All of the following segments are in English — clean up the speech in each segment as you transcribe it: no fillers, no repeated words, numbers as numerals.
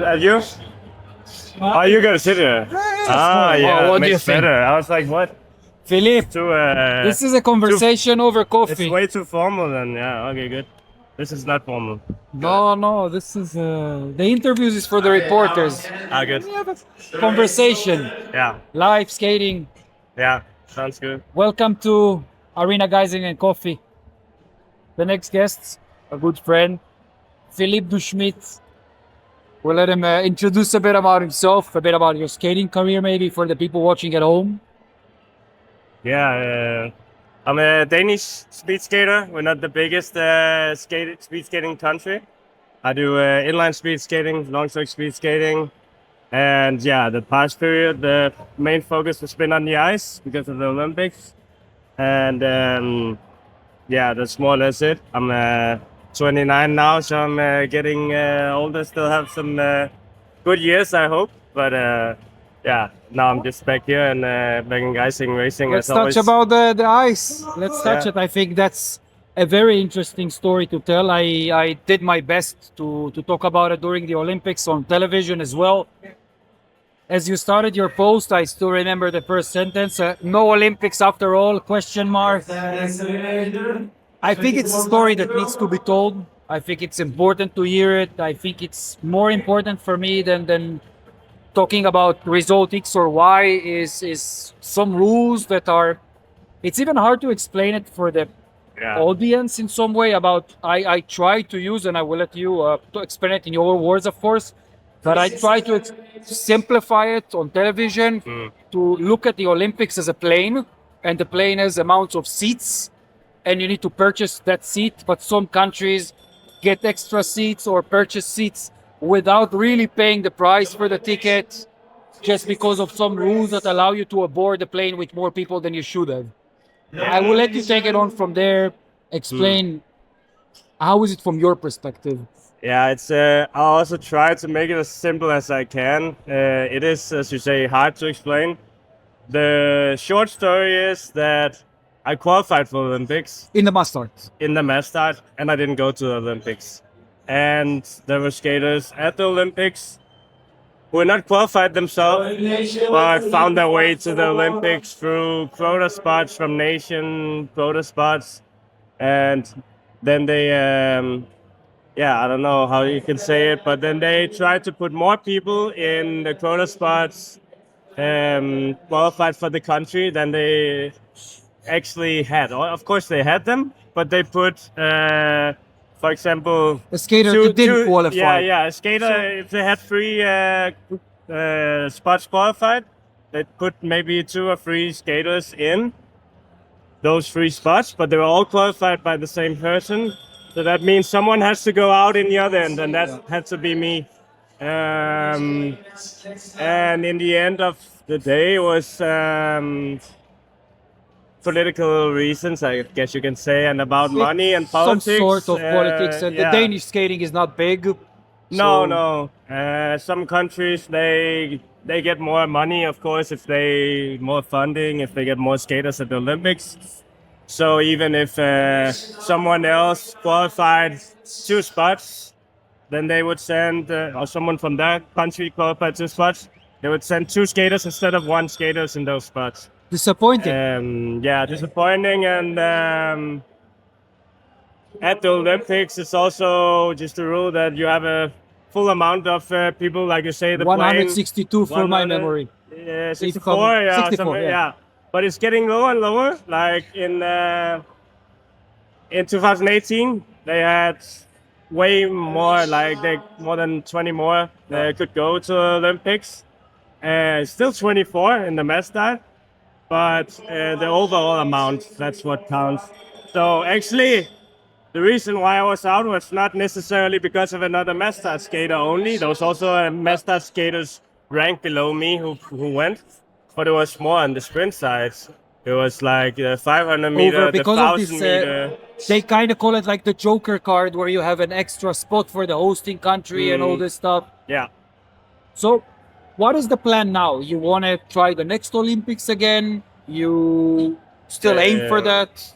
And you? Oh, you gotta sit here. Ah, yeah, what do you makes think? better. I was like, what? Philip, Too, this is a conversation over it's coffee. way too formal then. Yeah, okay, good. This is not formal. No, this is the interviews is for the reporters. Ah, good. We have a conversation, Yeah, live skating. yeah, sounds good. Welcome to Arena Geisingen Coffee. The next guest, a good friend, Philip Due Schmidt. We'll let him introduce a bit about himself, a bit about your skating career, maybe for the people watching at home. Yeah, I'm a Danish speed skater. We're not the biggest speed skating country. I do inline speed skating, long stroke speed skating, and yeah, the past period, the main focus has been on the ice because of the Olympics, and yeah, that's more or less it. I'm 29 now, so I'm getting older. Still have some good years, I hope, but yeah, now I'm just back here and back in Geising racing. Let's as touch always. about the ice. Let's touch Yeah. it. I think that's a very interesting story to tell. I did my best to talk about it during the Olympics on television as well. As you started your post, I still remember the first sentence. No Olympics after all, question mark. I think it's a story that needs to be told. I think it's important to hear it. I think it's more important for me than talking about result X or Y is some rules that are, it's even hard to explain it for the Yeah. audience in some way. About I try to use, and I will let you to explain it in your words, of course, but I try to simplify it on television to look at the Olympics as a plane, and the plane has amounts of seats, and you need to purchase that seat, but some countries get extra seats or purchase seats without really paying the price for the ticket, just because of some rules that allow you to board the plane with more people than you should have. I will let you take it on from there. Explain how is it from your perspective. Yeah, it's. I also try to make it as simple as I can. It is, as you say, hard to explain. The short story is that I qualified for the Olympics In the mustard. in the mass start, and I didn't go to the Olympics. And there were skaters at the Olympics who were not qualified themselves, but found their way to the Olympics through quota spots from nation quota spots, and then they. Yeah, I don't know how you can say it, but then they tried to put more people in the quota spots qualified for the country than they actually had. Of course, they had them, but they put, for example, A skater that didn't qualify. Yeah, a skater, if they had 3 spots qualified, they put maybe 2 or 3 skaters in those 3 spots, but they were all qualified by the same person. So that means someone has to go out in the other end, and that had to be me. And in the end of the day, it was political reasons, I guess you can say, and about money and politics. Some sort of politics. And yeah. the Danish skating is not big. No. Some countries they get more money, of course, if they more funding, if they get more skaters at the Olympics. So even if someone else qualified 2 spots, then they would send, or someone from that country qualified 2 spots, they would send 2 skaters instead of 1 skaters in those spots. Disappointing. Yeah, disappointing. And at the Olympics, it's also just a rule that you have a full amount of people, like you say, the 162 plane, for my memory. Yeah, 64, yeah, 64, yeah. But it's getting lower and lower. Like in 2018, they had way more, like more than 20 more could go to Olympics. Still 24 in the mass start, but the overall amount, that's what counts. So actually, the reason why I was out was not necessarily because of another mass start skater only. There was also mass start skaters ranked below me who went. But it was more on the sprint side. It was like the 500 meter, the 1,000 meter. They kind of call it like the Joker card, where you have an extra spot for the hosting country and all this stuff. Yeah. So, what is the plan now? You want to try the next Olympics again? You still aim for that?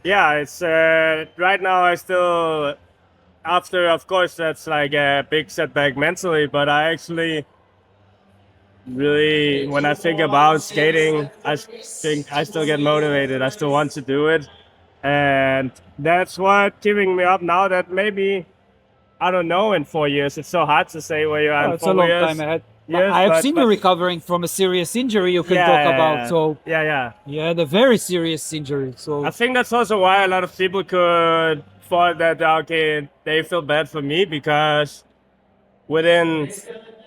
Yeah, it's right now. after, of course, that's like a big setback mentally, but I actually really, when I think about skating, I think I still get motivated. I still want to do it. And that's what keeping me up now that maybe, I don't know, in 4 years. It's so hard to say where you are Oh, in it's 4 a long years. time ahead. Yes, I have but- seen you recovering from a serious injury you can talk about. So yeah. you had a very serious injury. So I think that's also why a lot of people could thought that okay, they feel bad for me because within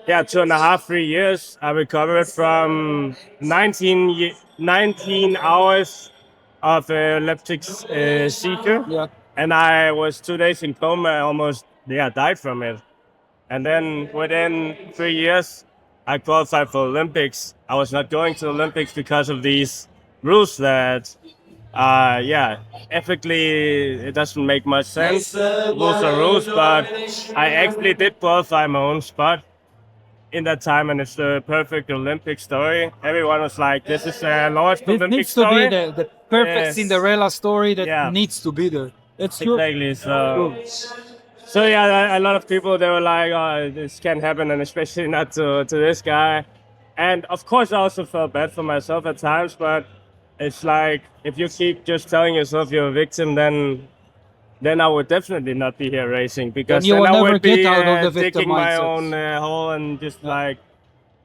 2.5, 3 years, I recovered from 19 hours of epileptic seizure, yeah. and I was 2 days in coma. I almost died from it. And then within 3 years, I qualified for Olympics. I was not going to Olympics because of these rules that, ethically it doesn't make much sense. Rules are rules, but I actually did qualify my own spot in that time, and it's the perfect Olympic story. Everyone was like, "This is a lost It Olympic needs to story." be the perfect Yes. Cinderella story that Yeah. needs to be there. It's true. Exactly. So a lot of people, they were like, "Oh, this can't happen," and especially not to this guy. And of course, I also felt bad for myself at times. But it's like if you keep just telling yourself you're a victim, then I would definitely not be here racing because you then will I never would get be out of the victim digging my mindset. own hole and just like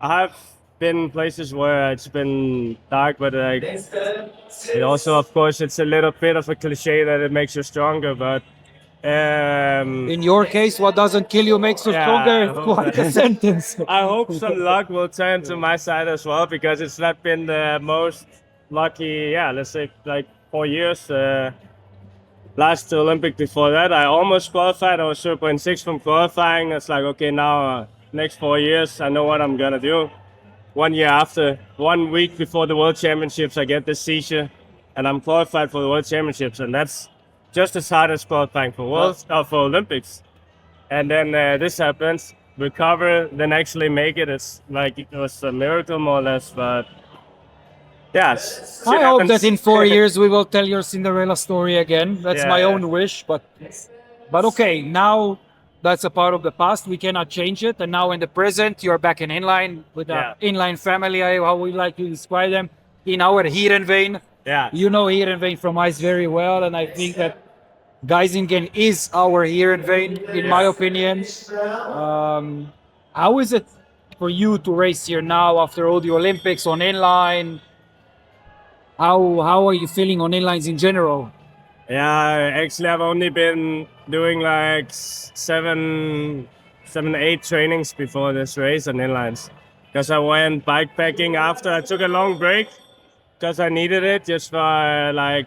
I have been places where it's been dark, but like it also, of course, it's a little bit of a cliche that it makes you stronger, but. In your case, what doesn't kill you makes you Yeah, stronger. I It's hope quite that- a sentence. I hope some luck will turn to my side as well because it's not been the most lucky, let's say like 4 years. Last Olympic before that, I almost qualified. I was 0.6 from qualifying. It's like, okay, now next 4 years, I know what I'm going to do. 1 year after, 1 week before the World Championships, I get the seizure and I'm qualified for the World Championships. And that's just as hard as qualifying for for Olympics. And then this happens, recover, then actually make it. It's like it was a miracle, more or less. But yes, I hope that in 4 years we will tell your Cinderella story again. That's my Yeah. own wish, but okay. Now that's a part of the past. We cannot change it. And now in the present, you're back in inline with the inline family. How we like to describe them in our Heerenveen. Yeah. You know Heerenveen from ice very well, and I think that Geisingen is our Heerenveen, in my opinion. How is it for you to race here now after all the Olympics on inline? How are you feeling on inlines in general? Yeah, actually, I've only been doing like seven, 8 trainings before this race on inlines. Because I went bikepacking after. I took a long break because I needed it just for like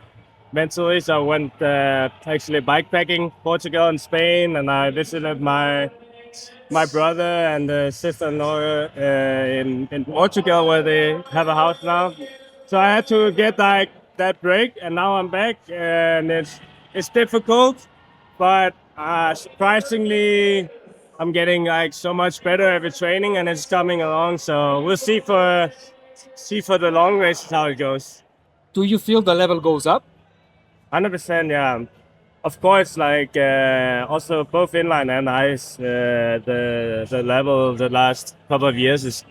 mentally. So I went actually bikepacking Portugal and Spain, and I visited my brother and sister-in-law in Portugal, where they have a house now. So I had to get like that break, and now I'm back, and it's difficult, but surprisingly, I'm getting like so much better every training, and it's coming along. So we'll see for the long races how it goes. Do you feel the level goes up? 100%, yeah. Of course, like also both inline and ice, the level the last couple of years is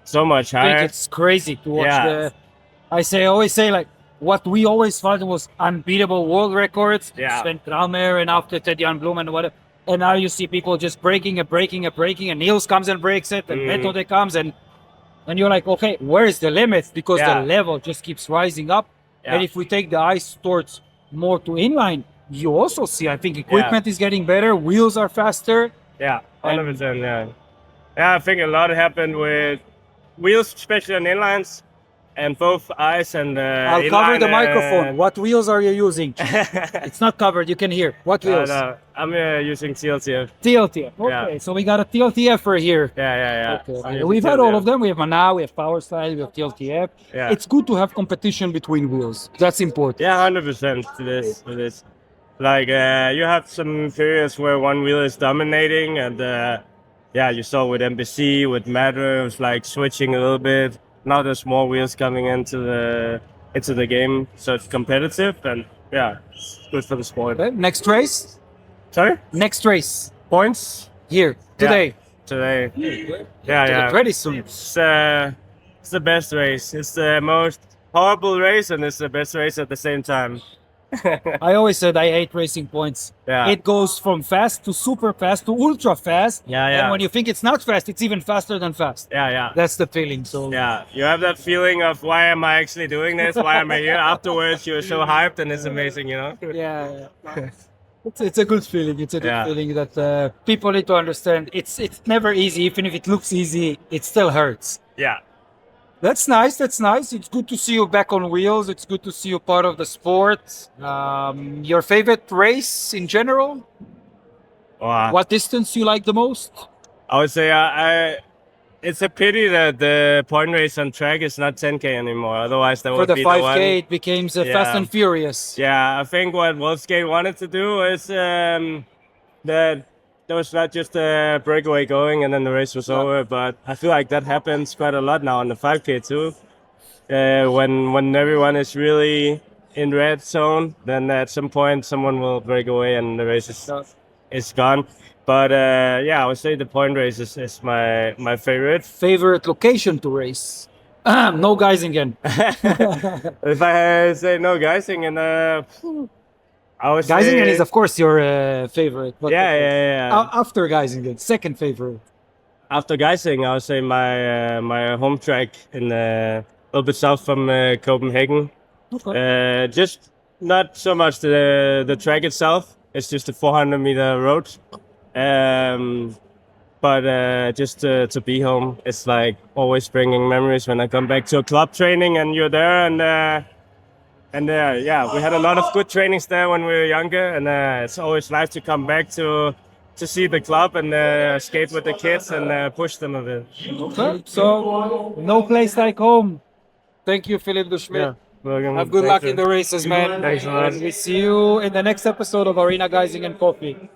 so much I higher. think it's crazy to watch Yeah. I always say like what we always thought was unbeatable world records. Yeah. Sven Kramer and after Ted Jan Bloem and whatever. And now you see people just breaking, and Niels comes and breaks it, and Methode comes, and you're like, okay, where is the limit? Because Yeah. the level just keeps rising up. Yeah. And if we take the ice towards more to inline, you also see, I think equipment is getting better, wheels are faster. Yeah, 100%. Yeah, I think a lot happened with wheels, especially on inlines, and both ice and. I'll cover the microphone. What wheels are you using? It's not covered. You can hear. What wheels? No, I'm using TLTF. TLTF. Okay, Yeah. so we got a TLTF here. Yeah. I'm Okay. using We've had all TLTF. of them. We have Mana, we have Power Style, we have TLTF. Yeah. It's good to have competition between wheels. That's important. Yeah, 100% to this. Like you have some periods where one wheel is dominating, and you saw with NBC, with Matter, it was like switching a little bit. Now there's more wheels coming into the game, so it's competitive, and it's good for the sport. Okay, next race. Sorry? Next race Points? here today. Today. Yeah. Very soon. It's the best race. It's the most horrible race and it's the best race at the same time. I always said I hate racing points. Yeah. It goes from fast to super fast to ultra fast. Yeah. And when you think it's not fast, it's even faster than fast. Yeah. That's the feeling. So Yeah, you have that feeling of why am I actually doing this? Why am I here? Afterwards, you're so hyped and it's amazing, you know? yeah. It's a good feeling. It's a good feeling that people need to understand. It's never easy. Even if it looks easy, it still hurts. Yeah. That's nice. That's nice. It's good to see you back on wheels. It's good to see you part of the sport. Your favorite race in general? What distance you like the most? I would say it's a pity that the point race on track is not 10K anymore. Otherwise, that For would the be 5K, the one. it became Fast and Furious. Yeah, I think what Wolfskate wanted to do is that there was not just a breakaway going and then the race was over. But I feel like that happens quite a lot now on the 5K too. When everyone is really in red zone, then at some point someone will break away and the race is gone. But I would say the point race is my favorite. Favorite location to race? No Geisingen. If I say no Geisingen, I would say Geisingen is of course your favorite. But After Geisingen, second favorite. After Geisingen, I would say my home track in a little bit south from Copenhagen. Okay. Just not so much the track itself. It's just a 400-meter road. But just to be home, it's like always bringing memories when I come back to a club training and you're there and we had a lot of good trainings there when we were younger, and it's always nice to come back to see the club and skate with the kids and push them a bit. Okay. So no place like home. Thank you, Philip Due Schmidt. Yeah. Welcome. Have good luck in the races, man. Thanks a lot. And we see you in the next episode of Arena Geisingen Coffee.